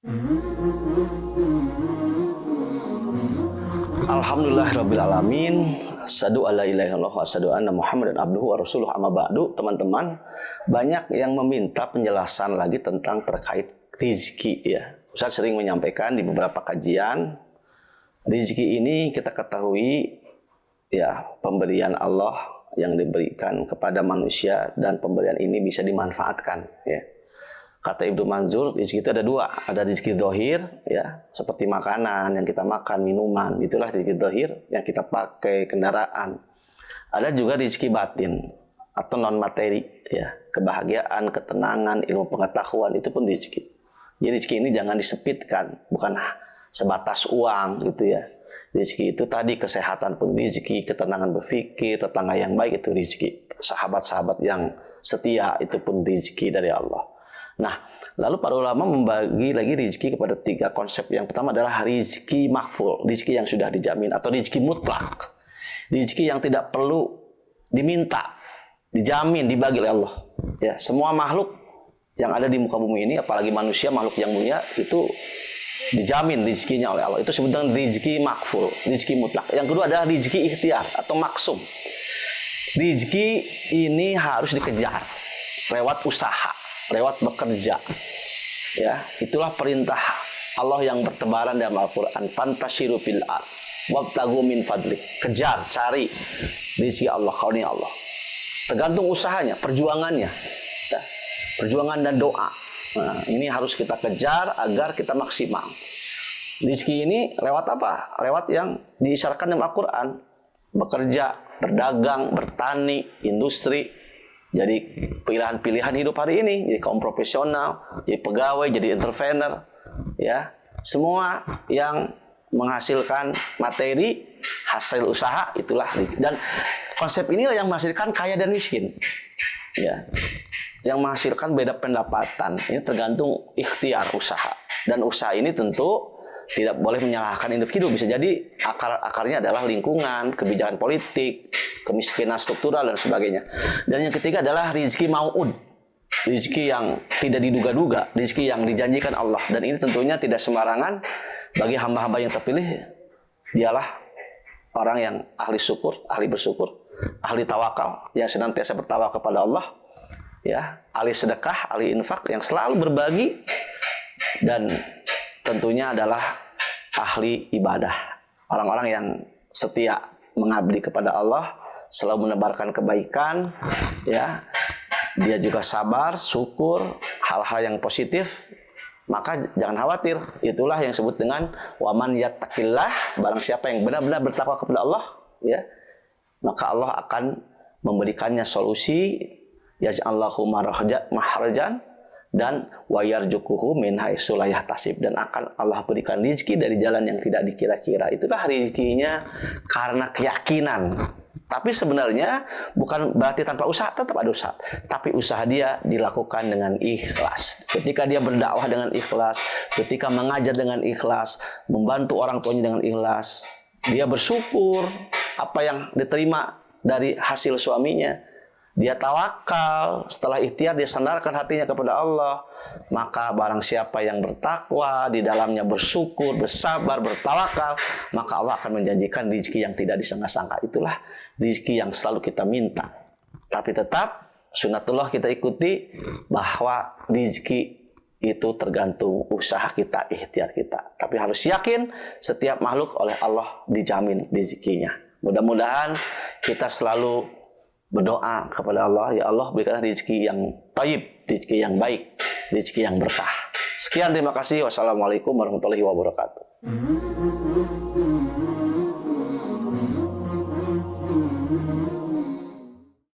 Alhamdulillahirrabbilalamin. Asyhadu alla ilaha illallah wa asyhadu anna Muhammadan abduhu wa rasuluh. Amma ba'du. Teman-teman, banyak yang meminta penjelasan lagi tentang terkait rezeki ya. Ustaz sering menyampaikan di beberapa kajian, rezeki ini kita ketahui ya pemberian Allah yang diberikan kepada manusia, dan pemberian ini bisa dimanfaatkan ya. Kata Ibnu Manzur, rezeki itu ada dua. Ada rezeki zahir, ya, seperti makanan yang kita makan, minuman. Itulah rezeki zahir yang kita pakai, kendaraan. Ada juga rezeki batin atau non materi, ya, kebahagiaan, ketenangan, ilmu pengetahuan, itu pun rezeki. Jadi rezeki ini jangan disempitkan, bukan sebatas uang gitu ya. Rezeki itu tadi kesehatan pun rezeki, ketenangan berpikir, tetangga yang baik itu rezeki. Sahabat-sahabat yang setia itu pun rezeki dari Allah. Nah, lalu para ulama membagi lagi rezeki kepada tiga konsep. Yang pertama adalah rezeki makful, rezeki yang sudah dijamin, atau rezeki mutlak, rezeki yang tidak perlu diminta, dijamin, dibagi oleh Allah. Ya, semua makhluk yang ada di muka bumi ini, apalagi manusia, makhluk yang mulia, itu dijamin rezekinya oleh Allah. Itu sebutan rezeki makful, rezeki mutlak. Yang kedua adalah rezeki ikhtiar atau maksum. Rezeki ini harus dikejar lewat usaha, lewat bekerja. Ya, itulah perintah Allah yang bertebaran dalam Al-Qur'an, fantashiru fil ard wabtagu min fadli. Kejar, cari rezeki Allah, karunia Allah. Tergantung usahanya, perjuangannya. Ya, perjuangan dan doa. Nah, ini harus kita kejar agar kita maksimal. Rezeki ini lewat apa? Lewat yang diisyaratkan dalam Al-Qur'an. Bekerja, berdagang, bertani, industri. Jadi pilihan-pilihan hidup hari ini, jadi kaum profesional, jadi pegawai, jadi entrepreneur, ya, semua yang menghasilkan materi, hasil usaha, itulah. Dan konsep inilah yang menghasilkan kaya dan miskin, ya, yang menghasilkan beda pendapatan. Ini tergantung ikhtiar usaha, dan usaha ini tentu tidak boleh menyalahkan individu. Bisa jadi akarnya adalah lingkungan, kebijakan politik, kemiskinan struktural, dan sebagainya. Dan yang ketiga adalah rezeki mau'ud, rezeki yang tidak diduga-duga, rezeki yang dijanjikan Allah. Dan ini tentunya tidak sembarangan bagi hamba-hamba yang terpilih. Dialah orang yang ahli syukur, ahli bersyukur, ahli tawakal, yang senantiasa bertawakal kepada Allah, ya, ahli sedekah, ahli infak, yang selalu berbagi, dan tentunya adalah ahli ibadah, orang-orang yang setia mengabdi kepada Allah, selalu menebarkan kebaikan, ya. Dia juga sabar, syukur, hal-hal yang positif, maka jangan khawatir. Itulah yang disebut dengan waman yattaqillah, barang siapa yang benar-benar bertakwa kepada Allah, ya, maka Allah akan memberikannya solusi, yaj'allahu mahrajan, dan wayarjukuhu min haitsu la yahtasib, dan akan Allah berikan rezeki dari jalan yang tidak dikira-kira. Itulah rezekinya karena keyakinan. Tapi sebenarnya bukan berarti tanpa usaha, tetap ada usaha. Tapi usaha dia dilakukan dengan ikhlas. Ketika dia berdakwah dengan ikhlas, ketika mengajar dengan ikhlas, membantu orang tuanya dengan ikhlas, dia bersyukur apa yang diterima dari hasil suaminya. Dia tawakal, setelah ikhtiar dia sandarkan hatinya kepada Allah. Maka barang siapa yang bertakwa, di dalamnya bersyukur, bersabar, bertawakal, maka Allah akan menjanjikan rezeki yang tidak disangka-sangka. Itulah rezeki yang selalu kita minta. Tapi tetap sunatullah kita ikuti, bahwa rezeki itu tergantung usaha kita, ikhtiar kita. Tapi harus yakin setiap makhluk oleh Allah dijamin rezekinya. Mudah-mudahan kita selalu berdoa kepada Allah, ya Allah berikan rezeki yang thayyib, rezeki yang baik, rezeki yang berkah. Sekian, terima kasih. Wassalamualaikum warahmatullahi wabarakatuh.